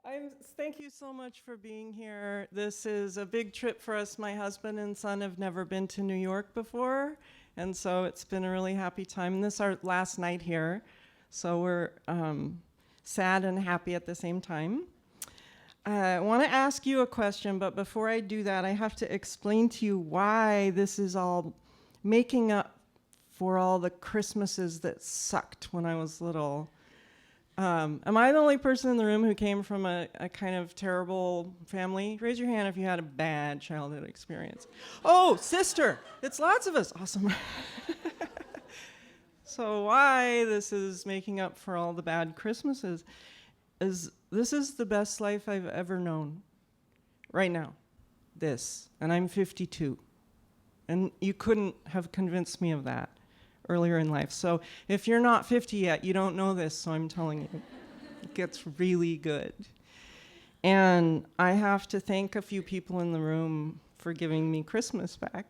Thank you so much for being here. This is a big trip for us. My husband and son have never been to New York before, and so it's been a really happy time. This is our last night here, so we're sad and happy at the same time. I want to ask you a question, but before I do that, I have to explain to you why this is all making up for all the Christmases that sucked when I was little. Am I the only person in the room who came from a kind of terrible family? Raise your hand if you had a bad childhood experience. Oh, sister! It's lots of us. Awesome. So why this is making up for all the bad Christmases is this is the best life I've ever known. Right now. This. And I'm 52. And you couldn't have convinced me of that earlier in life. So if you're not 50 yet, you don't know this, so I'm telling you. It gets really good. And I have to thank a few people in the room for giving me Christmas back.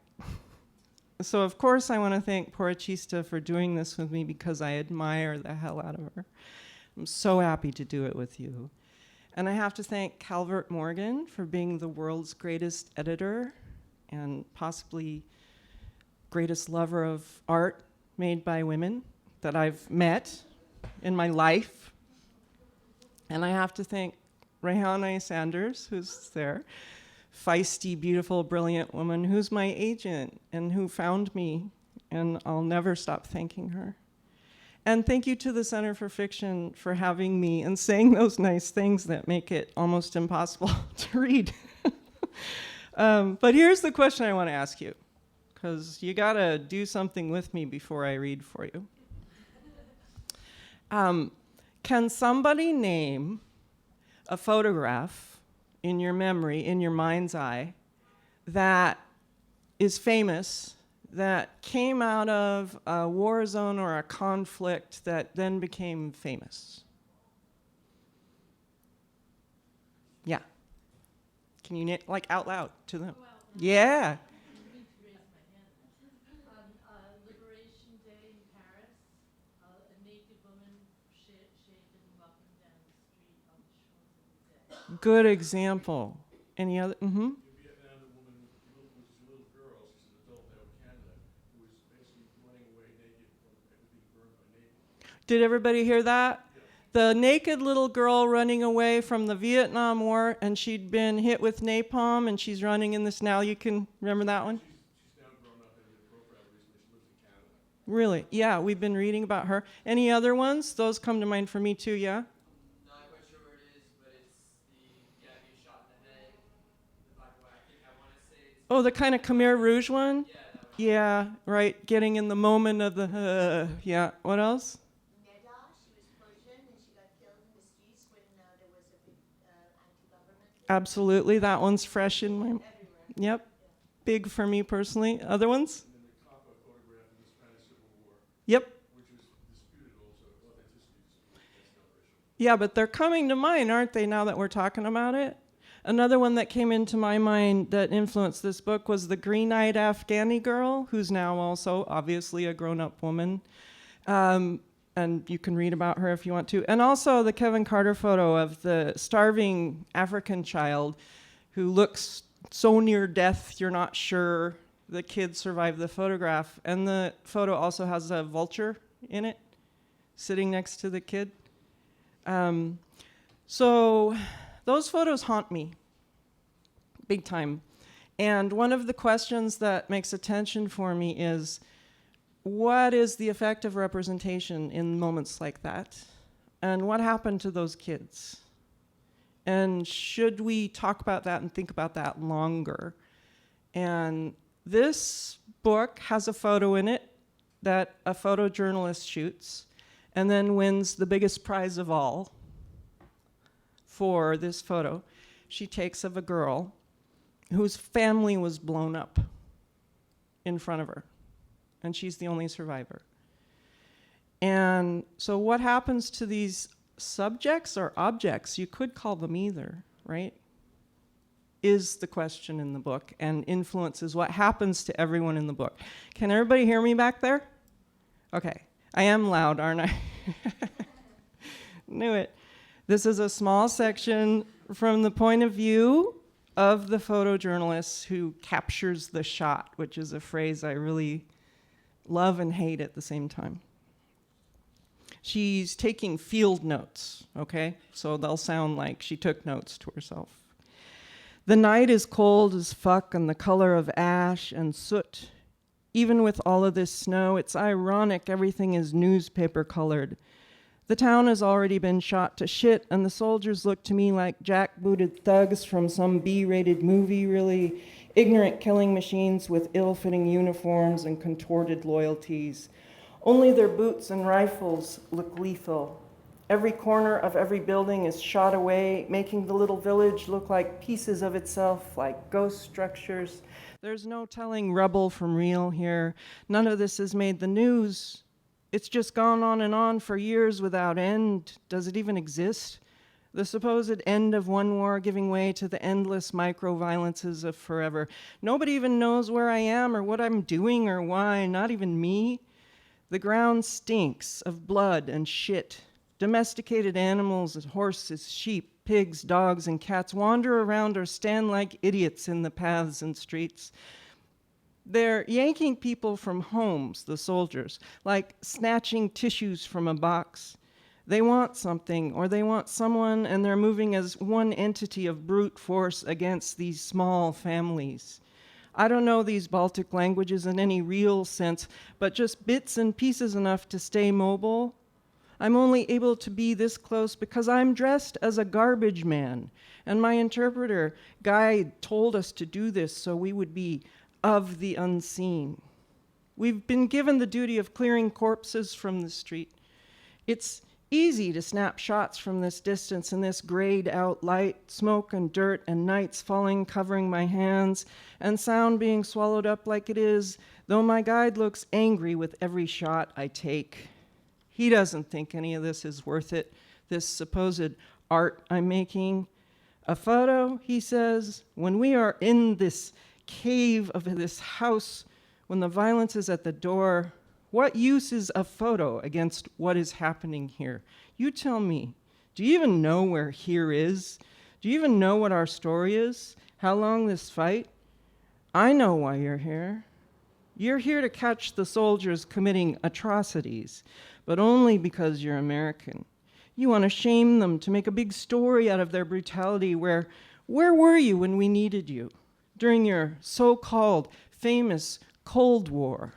So of course I want to thank Porochista for doing this with me because I admire the hell out of her. I'm so happy to do it with you. And I have to thank Calvert Morgan for being the world's greatest editor and possibly greatest lover of art made by women that I've met in my life. And I have to thank Rehane Sanders, who's there, feisty, beautiful, brilliant woman who's my agent and who found me, and I'll never stop thanking her. And thank you to the Center for Fiction for having me and saying those nice things that make it almost impossible to read. But here's the question I want to ask you, because you got to do something with me before I read for you. Can somebody name a photograph in your memory, in your mind's eye, that is famous, that came out of a war zone or a conflict that then became famous? Yeah. Can you, like, out loud to them? Well, yeah. Liberation Day in Paris, a naked woman shaven walking down the street on the Champs-Elysees. Good example. Any other? Mm-hmm. In Vietnam, the woman was a little girl, she's an adult now in Canada, who was basically running away naked from being burned by napalm. Did everybody hear that? Yeah. The naked little girl running away from the Vietnam War, and she'd been hit with napalm, and she's running in this now. You can remember that one? She's now grown up and did a profile recently. She lives in Canada. Really? Yeah, we've been reading about her. Any other ones? Those come to mind for me too, yeah? Not quite sure where it is, but it's the guy being shot in the head, the black and white. I think I want to say it's... Oh, the kind of Khmer Rouge one? Yeah, that one. Yeah, right. Getting in the moment of the, yeah. What else? Neda, she was Persian and she got killed in the streets when there was a big anti-government. Absolutely. That one's fresh in my... Everywhere. Yep. Big for me personally. Other ones? And then the Kappa photograph in the Spanish Civil War, Yep. which was disputed also, authenticity disputed, that's no issue. Yeah, but they're coming to mind, aren't they, now that we're talking about it? Another one that came into my mind that influenced this book was the green-eyed Afghani girl, who's now also obviously a grown-up woman. And you can read about her if you want to. And also the Kevin Carter photo of the starving African child who looks so near death you're not sure the kid survived the photograph. And the photo also has a vulture in it, sitting next to the kid. So those photos haunt me, big time. And one of the questions that makes attention for me is, what is the effect of representation in moments like that? And what happened to those kids? And should we talk about that and think about that longer? And this book has a photo in it that a photojournalist shoots and then wins the biggest prize of all for this photo. She takes of a girl whose family was blown up in front of her, and she's the only survivor. And so what happens to these subjects or objects? You could call them either, right? Is the question in the book and influences what happens to everyone in the book. Can everybody hear me back there? Okay. I am loud, aren't I? Knew it. This is a small section from the point of view of the photojournalist who captures the shot, which is a phrase I really love and hate at the same time. She's taking field notes, okay? So they'll sound like she took notes to herself. The night is cold as fuck and the color of ash and soot. Even with all of this snow, it's ironic everything is newspaper colored. The town has already been shot to shit, and the soldiers look to me like jackbooted thugs from some B-rated movie, really ignorant killing machines with ill-fitting uniforms and contorted loyalties. Only their boots and rifles look lethal. Every corner of every building is shot away, making the little village look like pieces of itself, like ghost structures. There's no telling rebel from real here. None of this has made the news. It's just gone on for years without end. Does it even exist? The supposed end of one war giving way to the endless micro-violences of forever. Nobody even knows where I am or what I'm doing or why, not even me. The ground stinks of blood and shit. Domesticated animals, horses, sheep, pigs, dogs, and cats wander around or stand like idiots in the paths and streets. They're yanking people from homes, the soldiers, like snatching tissues from a box. They want something, or they want someone, and they're moving as one entity of brute force against these small families. I don't know these Baltic languages in any real sense, but just bits and pieces enough to stay mobile. I'm only able to be this close because I'm dressed as a garbage man, and my interpreter, guide, told us to do this so we would be of the unseen. We've been given the duty of clearing corpses from the street. It's easy to snap shots from this distance in this grayed out light, smoke and dirt and nights falling covering my hands and sound being swallowed up like it is, though my guide looks angry with every shot I take. He doesn't think any of this is worth it, this supposed art I'm making. A photo, he says, when we are in this cave of this house, when the violence is at the door, what use is a photo against what is happening here? You tell me, do you even know where here is? Do you even know what our story is? How long this fight? I know why you're here. You're here to catch the soldiers committing atrocities, but only because you're American. You want to shame them, to make a big story out of their brutality. Where were you when we needed you? During your so-called famous Cold War.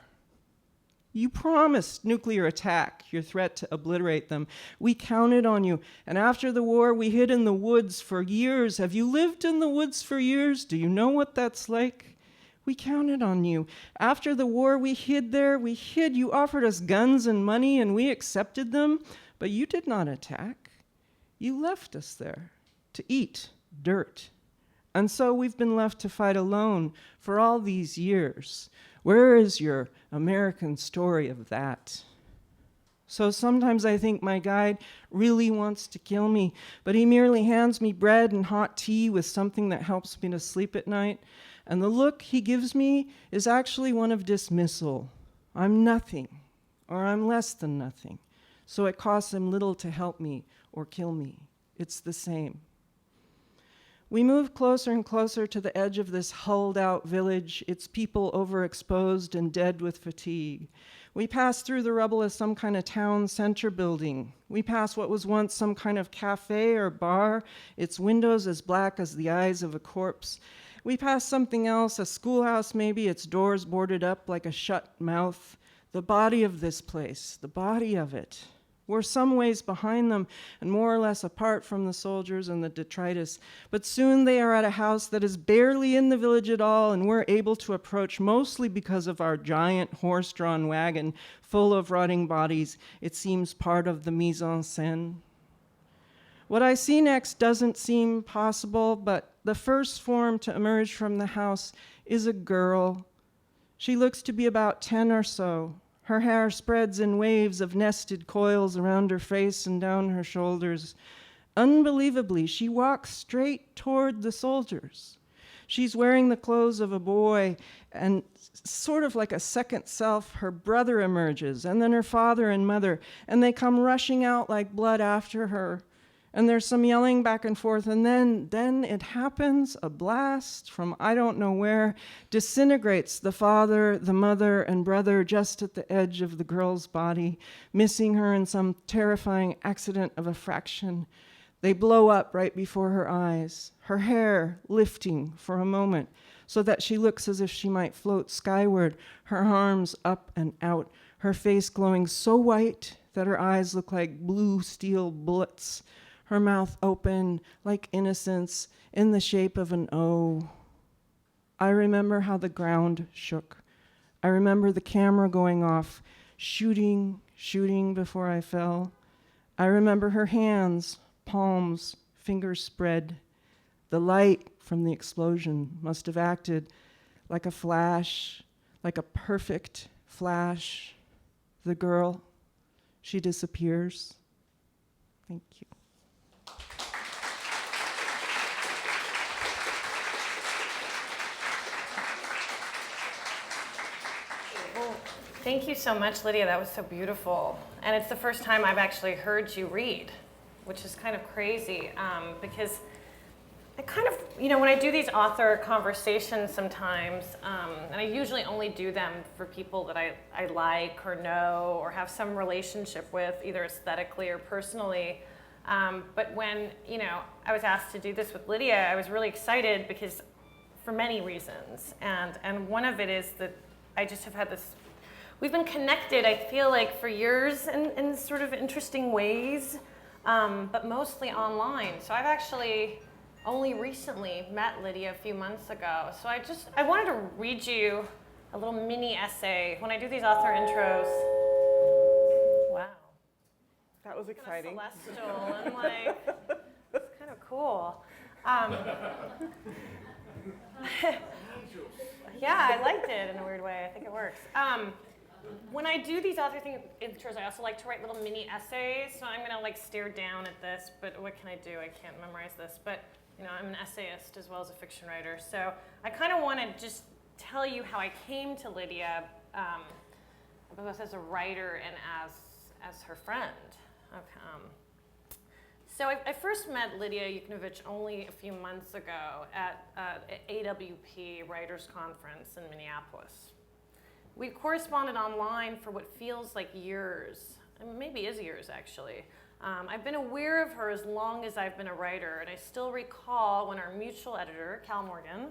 You promised nuclear attack, your threat to obliterate them. We counted on you. And after the war, we hid in the woods for years. Have you lived in the woods for years? Do you know what that's like? We counted on you. After the war, we hid there. We hid. You offered us guns and money, and we accepted them. But you did not attack. You left us there to eat dirt. And so we've been left to fight alone for all these years. Where is your American story of that? So sometimes I think my guide really wants to kill me, but he merely hands me bread and hot tea with something that helps me to sleep at night. And the look he gives me is actually one of dismissal. I'm nothing, or I'm less than nothing. So it costs him little to help me or kill me. It's the same. We move closer and closer to the edge of this hulled-out village, its people overexposed and dead with fatigue. We pass through the rubble of some kind of town center building. We pass what was once some kind of cafe or bar, its windows as black as the eyes of a corpse. We pass something else, a schoolhouse maybe, its doors boarded up like a shut mouth. The body of this place, the body of it. We're some ways behind them and more or less apart from the soldiers and the detritus. But soon they are at a house that is barely in the village at all, and we're able to approach mostly because of our giant horse-drawn wagon full of rotting bodies. It seems part of the mise en scène. What I see next doesn't seem possible, but the first form to emerge from the house is a girl. She looks to be about 10 or so. Her hair spreads in waves of nested coils around her face and down her shoulders. Unbelievably, she walks straight toward the soldiers. She's wearing the clothes of a boy, and sort of like a second self, her brother emerges, and then her father and mother, and they come rushing out like blood after her. And there's some yelling back and forth, and then it happens, a blast from I don't know where disintegrates the father, the mother, and brother just at the edge of the girl's body, missing her in some terrifying accident of a fraction. They blow up right before her eyes, her hair lifting for a moment so that she looks as if she might float skyward, her arms up and out, her face glowing so white that her eyes look like blue steel bullets, her mouth open like innocence in the shape of an O. I remember how the ground shook. I remember the camera going off, shooting before I fell. I remember her hands, palms, fingers spread. The light from the explosion must have acted like a flash, like a perfect flash. The girl, she disappears. Thank you. Thank you so much, Lydia. That was so beautiful. And it's the first time I've actually heard you read, which is kind of crazy because I kind of, when I do these author conversations sometimes, and I usually only do them for people that I like or know or have some relationship with, either aesthetically or personally. But when, I was asked to do this with Lydia, I was really excited because for many reasons. And one of it is that I just have had this, we've been connected, I feel like, for years in sort of interesting ways, but mostly online. So I've actually only recently met Lydia a few months ago. So I wanted to read you a little mini essay. When I do these author intros, wow. That was exciting. Kind of celestial and like, it's kind of cool. Yeah, I liked it in a weird way. I think it works. When I do these author intros, I also like to write little mini essays. So I'm gonna like stare down at this, but what can I do? I can't memorize this, but I'm an essayist as well as a fiction writer. So I kind of want to just tell you how I came to Lydia, both as a writer and as her friend. Okay. So I first met Lidia Yuknavitch only a few months ago at AWP Writers Conference in Minneapolis. We corresponded online for what feels like years, and maybe is years actually. I've been aware of her as long as I've been a writer, and I still recall when our mutual editor, Cal Morgan,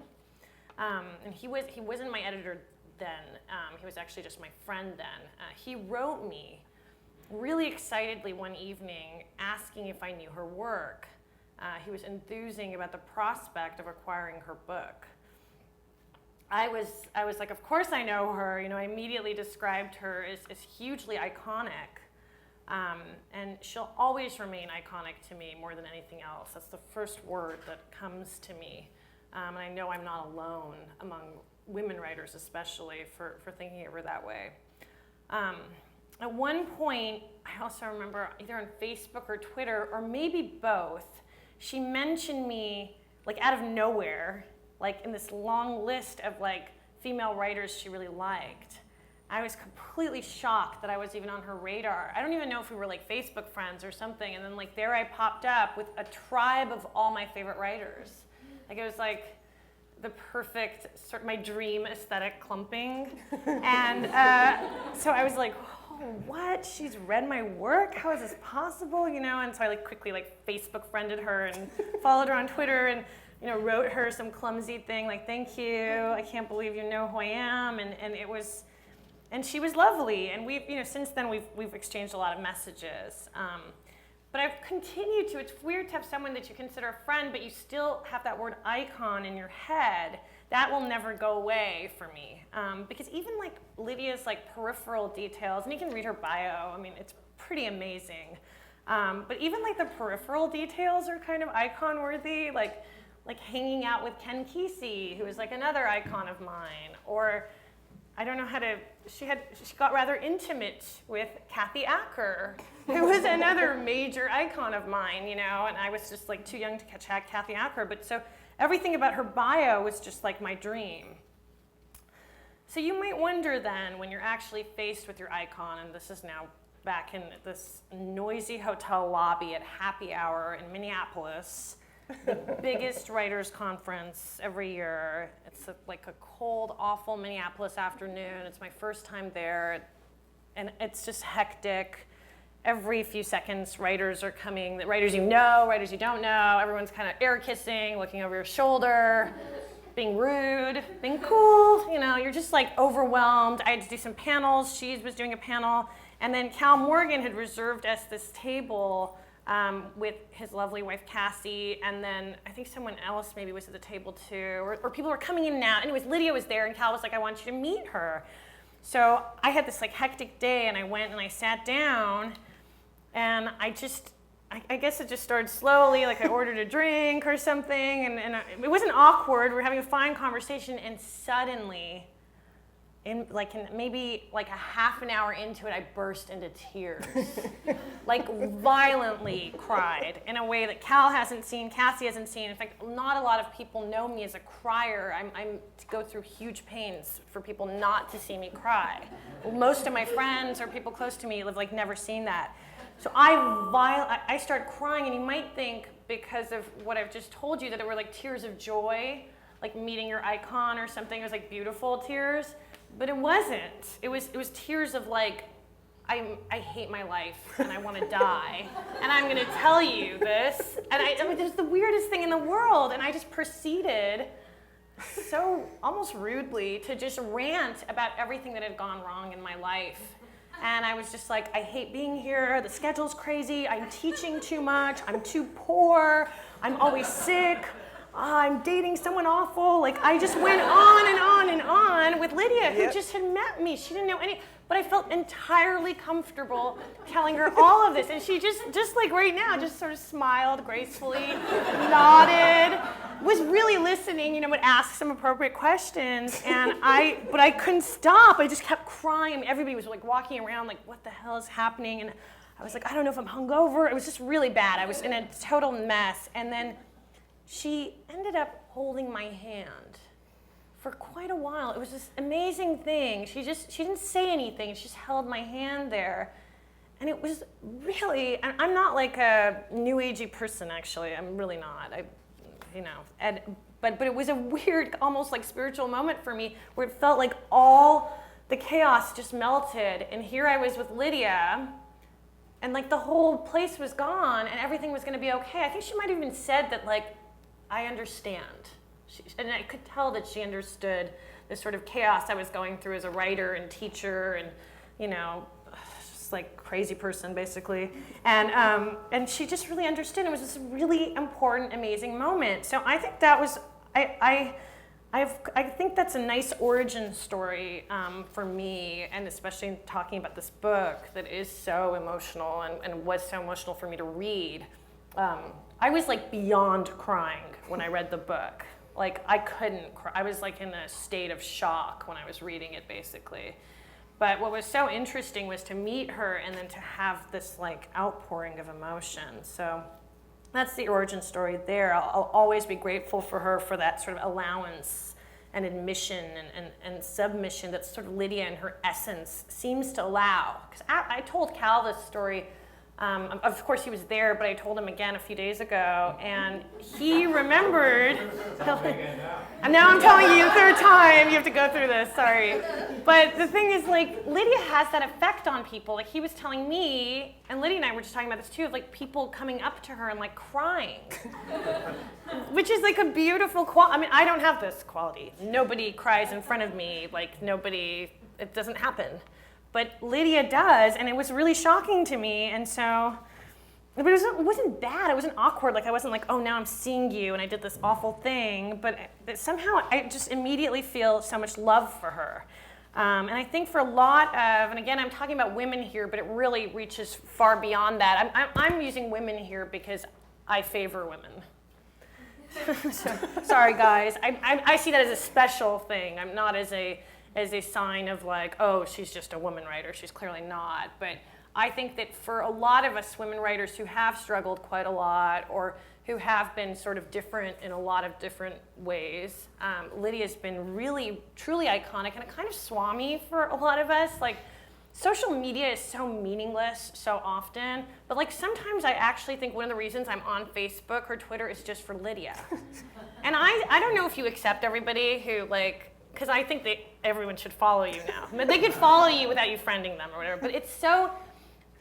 and he wasn't my editor then, he was actually just my friend then, he wrote me really excitedly one evening asking if I knew her work. He was enthusing about the prospect of acquiring her book. I was like, of course I know her. I immediately described her as hugely iconic. And she'll always remain iconic to me more than anything else. That's the first word that comes to me. And I know I'm not alone among women writers especially for thinking of her that way. At one point, I also remember either on Facebook or Twitter, or maybe both, she mentioned me like out of nowhere, like in this long list of like female writers she really liked. I was completely shocked that I was even on her radar. I don't even know if we were like Facebook friends or something, and then like there I popped up with a tribe of all my favorite writers. Like it was like the perfect, sort of my dream aesthetic clumping. And so I was like, oh, what? She's read my work? How is this possible? And so I like quickly like Facebook friended her and followed her on Twitter and wrote her some clumsy thing like, thank you, I can't believe you know who I am. And she was lovely. And we've, since then we've exchanged a lot of messages. But I've continued to, it's weird to have someone that you consider a friend, but you still have that word icon in your head. That will never go away for me. Because even like Lydia's like peripheral details, and you can read her bio, I mean, it's pretty amazing. But even like the peripheral details are kind of icon worthy, like hanging out with Ken Kesey, who is like another icon of mine, or I don't know how to, she got rather intimate with Kathy Acker, who was another major icon of mine, and I was just like too young to catch Kathy Acker, but so everything about her bio was just like my dream. So you might wonder then, when you're actually faced with your icon, and this is now back in this noisy hotel lobby at happy hour in Minneapolis, the biggest writers' conference every year. It's like a cold, awful Minneapolis afternoon. It's my first time there, and it's just hectic. Every few seconds, writers are coming, writers you know, writers you don't know. Everyone's kind of air kissing, looking over your shoulder, being rude, being cool. You know, you're just like overwhelmed. I had to do some panels. She was doing a panel. And then Cal Morgan had reserved us this table with his lovely wife, Cassie. And then I think someone else maybe was at the table too. Or people were coming in and out. Anyways, Lydia was there, and Cal was like, I want you to meet her. So I had this like hectic day, and I went and I sat down. And I guess it just started slowly, like I ordered a drink or something, and it wasn't awkward. We were having a fine conversation, and suddenly, maybe like a half an hour into it, I burst into tears. Like violently cried in a way that Cal hasn't seen, Cassie hasn't seen. In fact, not a lot of people know me as a crier. I'm go through huge pains for people not to see me cry. Most of my friends or people close to me have like never seen that. So I start crying, and you might think, because of what I've just told you, that it were like tears of joy, like meeting your icon or something. It was like beautiful tears, but it wasn't. It was tears of like, I hate my life and I want to die, and I'm going to tell you this. And it was the weirdest thing in the world, and I just proceeded so almost rudely to just rant about everything that had gone wrong in my life. And I was just like, I hate being here, the schedule's crazy, I'm teaching too much, I'm too poor, I'm always sick, I'm dating someone awful. Like, I just went on and on and on with Lydia, who just had met me. She didn't know any, but I felt entirely comfortable telling her all of this. And she just like right now, just sort of smiled gracefully, nodded, was really listening, would ask some appropriate questions. But I couldn't stop. I just kept crying. I mean, everybody was like walking around like, what the hell is happening? And I was like, I don't know if I'm hungover. It was just really bad. I was in a total mess. And then she ended up holding my hand for quite a while. It was this amazing thing. She didn't say anything. She just held my hand there. And it was really, I'm not like a new agey person, actually. I'm really not. But it was a weird, almost like spiritual moment for me, where it felt like all the chaos just melted. And here I was with Lydia, and like the whole place was gone, and everything was going to be okay. I think she might have even said that, like, I understand. And I could tell that she understood the sort of chaos I was going through as a writer and teacher, and just like crazy person basically. And she just really understood. It was this really important, amazing moment. So I think that was I think that's a nice origin story for me, and especially in talking about this book that is so emotional and was so emotional for me to read. I was like beyond crying when I read the book. Like I couldn't cry. I was like in a state of shock when I was reading it basically. But what was so interesting was to meet her and then to have this like outpouring of emotion. So that's the origin story there. I'll always be grateful for her for that sort of allowance and admission and submission that sort of Lydia in her essence seems to allow. Because I told Cal this story. Of course, he was there, but I told him again a few days ago, and he remembered. And now I'm telling you, third time, you have to go through this, sorry. But the thing is, like, Lydia has that effect on people. Like, he was telling me, and Lydia and I were just talking about this too, of like people coming up to her and like crying, which is like a beautiful quality. I mean, I don't have this quality. Nobody cries in front of me, like nobody, it doesn't happen. But Lydia does, and it was really shocking to me, and so, but it wasn't bad, it wasn't awkward, like I wasn't like, oh, now I'm seeing you, and I did this awful thing, but somehow I just immediately feel so much love for her. And I think for a lot of, and again, I'm talking about women here, but it really reaches far beyond that. I'm using women here because I favor women. So, sorry guys, I see that as a special thing. I'm not as a sign of like, oh, she's just a woman writer. She's clearly not. But I think that for a lot of us women writers who have struggled quite a lot or who have been sort of different in a lot of different ways, Lydia's been really, truly iconic and kind of swami for a lot of us. Like, social media is so meaningless so often, but like sometimes I actually think one of the reasons I'm on Facebook or Twitter is just for Lidia. And I don't know if you accept everybody who like, because I think that everyone should follow you now. But they could follow you without you friending them or whatever, but it's so,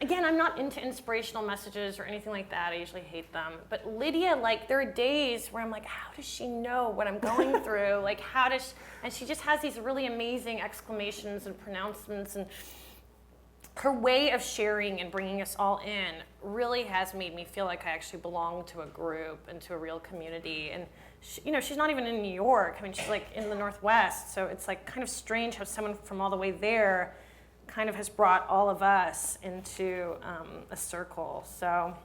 again, I'm not into inspirational messages or anything like that. I usually hate them. But Lidia, like, there are days where I'm like, how does she know what I'm going through? Like, and she just has these really amazing exclamations and pronouncements, and her way of sharing and bringing us all in really has made me feel like I actually belong to a group and to a real community. And she's not even in New York. I mean, she's like in the Northwest. So it's like kind of strange how someone from all the way there kind of has brought all of us into a circle. So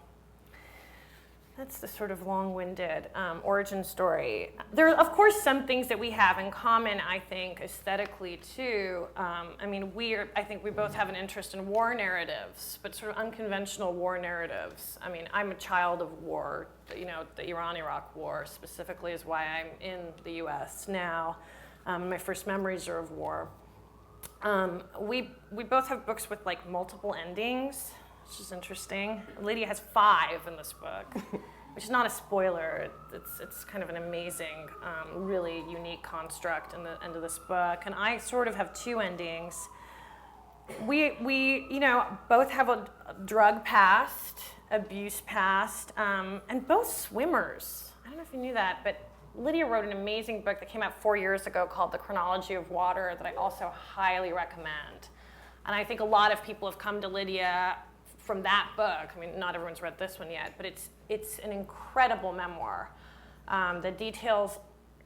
that's the sort of long-winded origin story. There are, of course, some things that we have in common, I think, aesthetically, too. I mean, I think we both have an interest in war narratives, but sort of unconventional war narratives. I mean, I'm a child of war. The Iran-Iraq War specifically is why I'm in the U.S. now. My first memories are of war. We both have books with like multiple endings, which is interesting. Lidia has 5 in this book, which is not a spoiler. It's kind of an amazing, really unique construct in the end of this book. And I sort of have 2 endings. We both have a drug past, abuse past, and both swimmers. I don't know if you knew that, but Lidia wrote an amazing book that came out 4 years ago called The Chronology of Water that I also highly recommend. And I think a lot of people have come to Lidia from that book. I mean, not everyone's read this one yet, but it's an incredible memoir that details,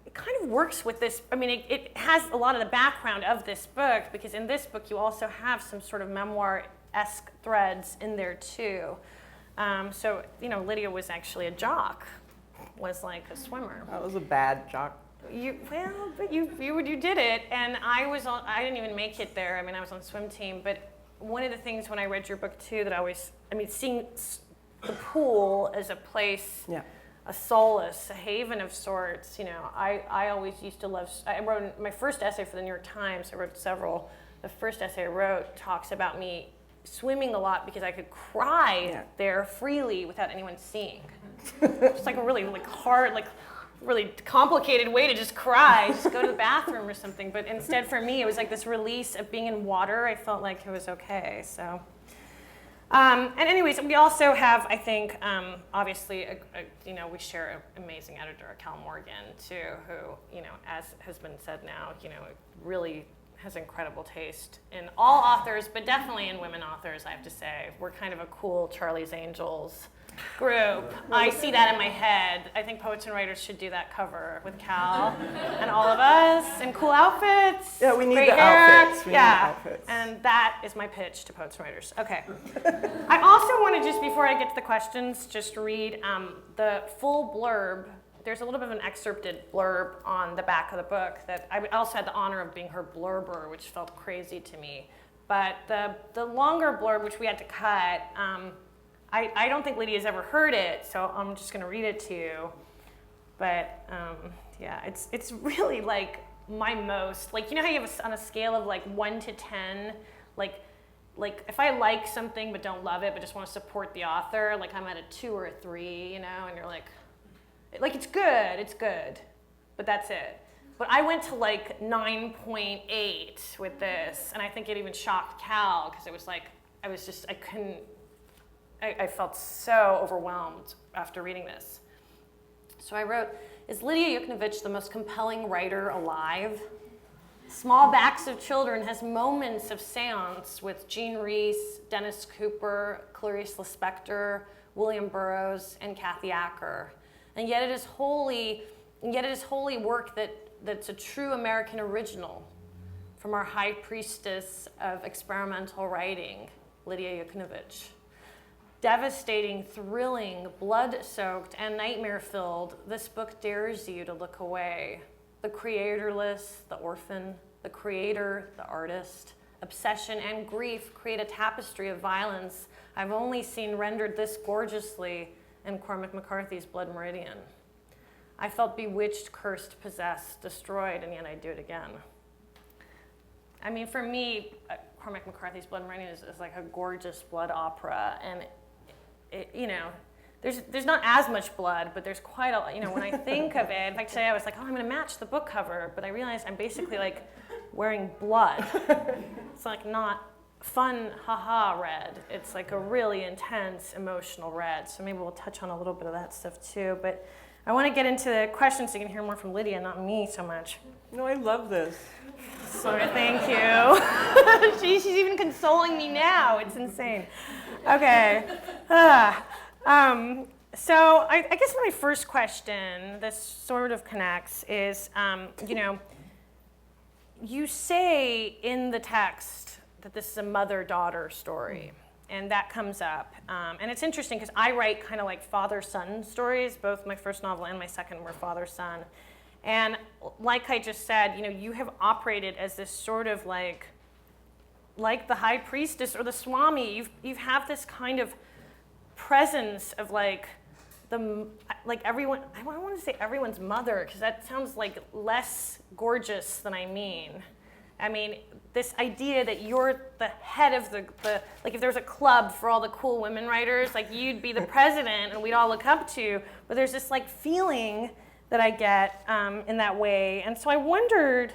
it kind of works with this. I mean, it has a lot of the background of this book, because in this book you also have some sort of memoir-esque threads in there too. So, Lidia was actually a jock, was like a swimmer. That was a bad jock. But you did it, and I didn't even make it there. I mean, I was on the swim team, but one of the things when I read your book too that seeing the pool as a place, a solace, a haven of sorts. I always used to love. I wrote my first essay for the New York Times. I wrote several. The first essay I wrote talks about me swimming a lot because I could cry there freely without anyone seeing. It's like a really hard, really complicated way to just cry, just go to the bathroom or something. But instead for me, it was like this release of being in water. I felt like it was okay, so. And anyways, we also have, I think, obviously, we share an amazing editor, Cal Morgan, too, who, as has been said now, really has incredible taste in all authors, but definitely in women authors, I have to say. We're kind of a cool Charlie's Angels group. I see that in my head. I think Poets and Writers should do that cover with Cal and all of us in cool outfits. Yeah, we need great the hair. outfits. We need the outfits. And that is my pitch to Poets and Writers. Okay. I also want to just, before I get to the questions, just read the full blurb. There's a little bit of an excerpted blurb on the back of the book that I also had the honor of being her blurber, which felt crazy to me. But the longer blurb, which we had to cut, I don't think Lidia's ever heard it, so I'm just going to read it to you. But it's really like my most, like, you know how you have on a scale of like 1 to 10, like if I like something but don't love it but just want to support the author, like I'm at a 2 or a 3, and you're like it's good, but that's it. But I went to like 9.8 with this, and I think it even shocked Cal, because it was like, I felt so overwhelmed after reading this. So I wrote, is Lidia Yuknavitch the most compelling writer alive? Small Backs of Children has moments of seance with Jean Reese, Dennis Cooper, Clarice Lispector, William Burroughs, and Kathy Acker. And yet it is holy work that's a true American original from our high priestess of experimental writing, Lidia Yuknavitch. Devastating, thrilling, blood-soaked, and nightmare-filled, this book dares you to look away. The creatorless, the orphan, the creator, the artist, obsession and grief create a tapestry of violence I've only seen rendered this gorgeously in Cormac McCarthy's Blood Meridian. I felt bewitched, cursed, possessed, destroyed, and yet I do it again. I mean, for me, Cormac McCarthy's Blood and Writing is like a gorgeous blood opera, and there's not as much blood, but there's quite a lot. When I think of it, in fact, today I was like, oh, I'm going to match the book cover, but I realized I'm basically like wearing blood. It's like not fun, haha red. It's like a really intense, emotional red. So maybe we'll touch on a little bit of that stuff too. But I want to get into the questions so you can hear more from Lidia, not me so much. No, I love this. Sorry, thank you. She's even consoling me now. It's insane. Okay. So I guess my first question, this sort of connects, is, you say in the text that this is a mother-daughter story, and that comes up. And it's interesting because I write kind of like father-son stories. Both my first novel and my second were father-son. And like I just said, you have operated as this sort of like the high priestess or the swami. You have this kind of presence of everyone. I want to say everyone's mother because that sounds like less gorgeous than I mean. I mean, this idea that you're the head of the like if there was a club for all the cool women writers, like you'd be the president and we'd all look up to you. But there's this like feeling that I get in that way. And so I wondered,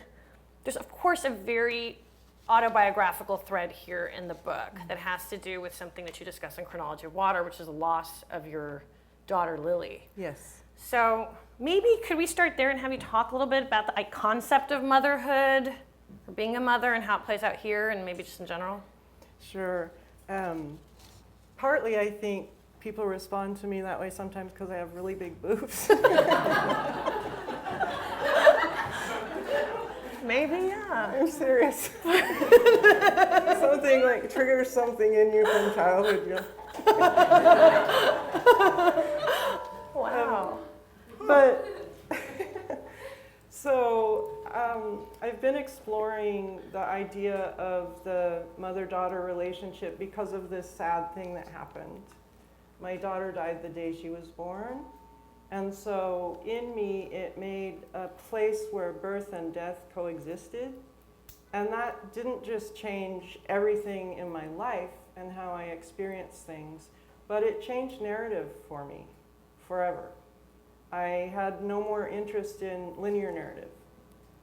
there's of course a very autobiographical thread here in the book that has to do with something that you discuss in Chronology of Water, which is the loss of your daughter Lily. Yes. So maybe could we start there and have you talk a little bit about the concept of motherhood, or being a mother, and how it plays out here, and maybe just in general? Sure. Partly I think people respond to me that way sometimes because I have really big boobs. Maybe, yeah. I'm serious. Something like triggers something in you from childhood. Wow. But so I've been exploring the idea of the mother-daughter relationship because of this sad thing that happened. My daughter died the day she was born. And so in me, it made a place where birth and death coexisted. And that didn't just change everything in my life and how I experience things, but it changed narrative for me forever. I had no more interest in linear narrative.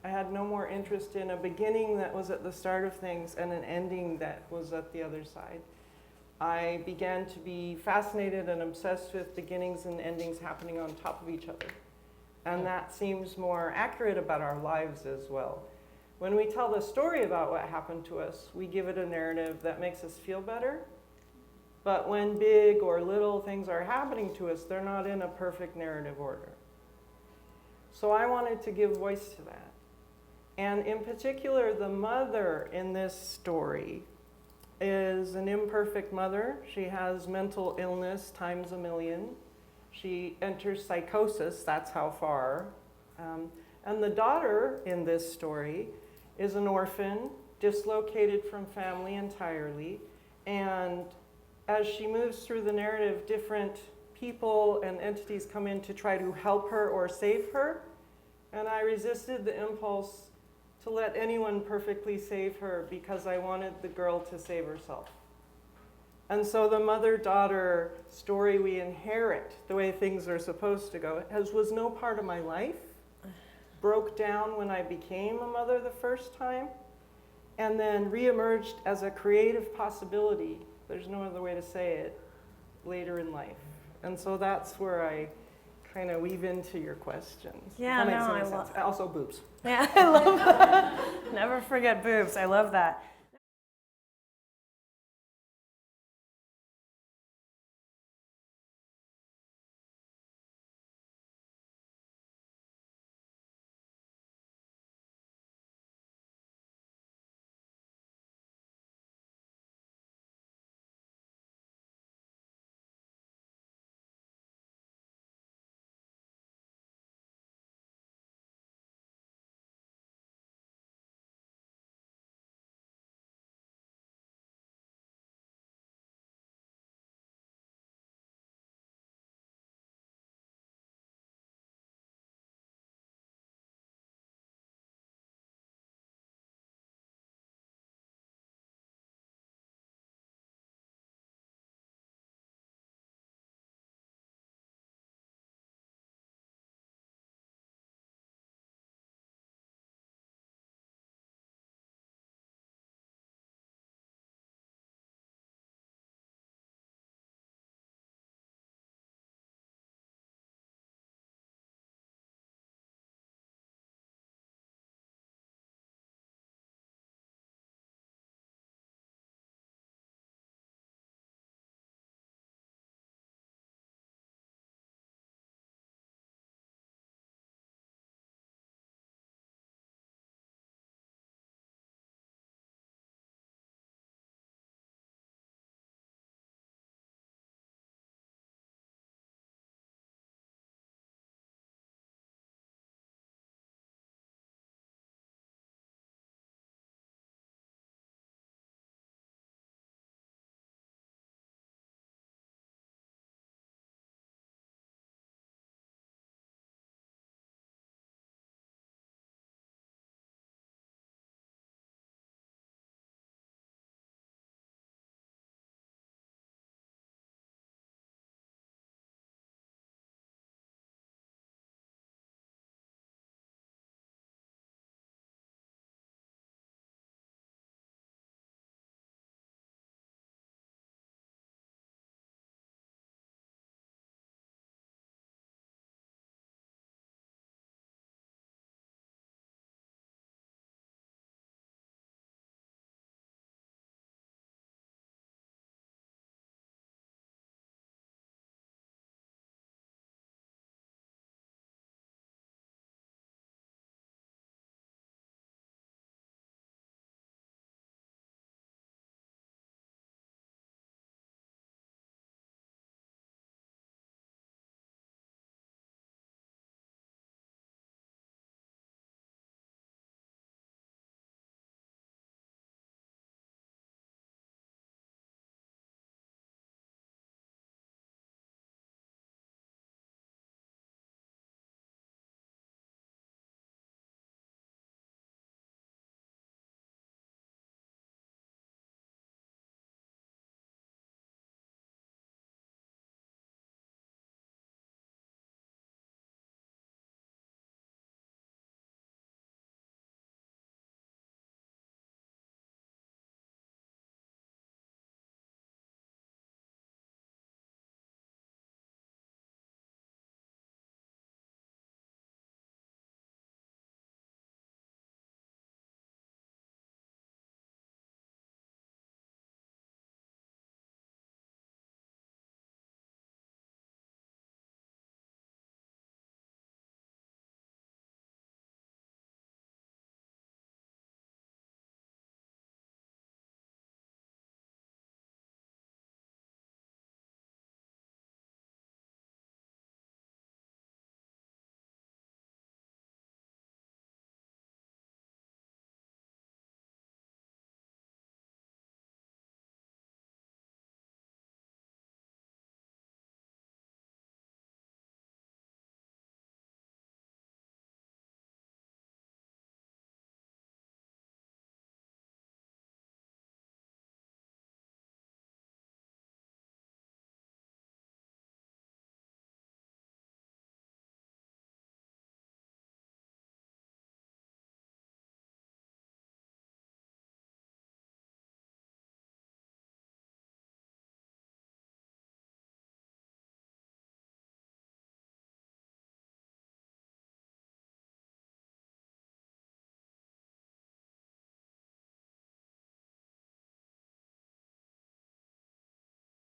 I had no more interest in a beginning that was at the start of things and an ending that was at the other side. I began to be fascinated and obsessed with beginnings and endings happening on top of each other. And that seems more accurate about our lives as well. When we tell the story about what happened to us, we give it a narrative that makes us feel better. But when big or little things are happening to us, they're not in a perfect narrative order. So I wanted to give voice to that. And in particular, the mother in this story is an imperfect mother. She has mental illness times a million. She enters psychosis, that's how far. And the daughter in this story is an orphan, dislocated from family entirely. And as she moves through the narrative, different people and entities come in to try to help her or save her. And I resisted the impulse to let anyone perfectly save her because I wanted the girl to save herself. And so the mother-daughter story we inherit, the way things are supposed to go, was no part of my life, broke down when I became a mother the first time, and then reemerged as a creative possibility, there's no other way to say it, later in life. And so that's where I kind of weave into your questions. Yeah, that makes no, any sense. Also boobs. Yeah, I love that. Never forget boobs. I love that.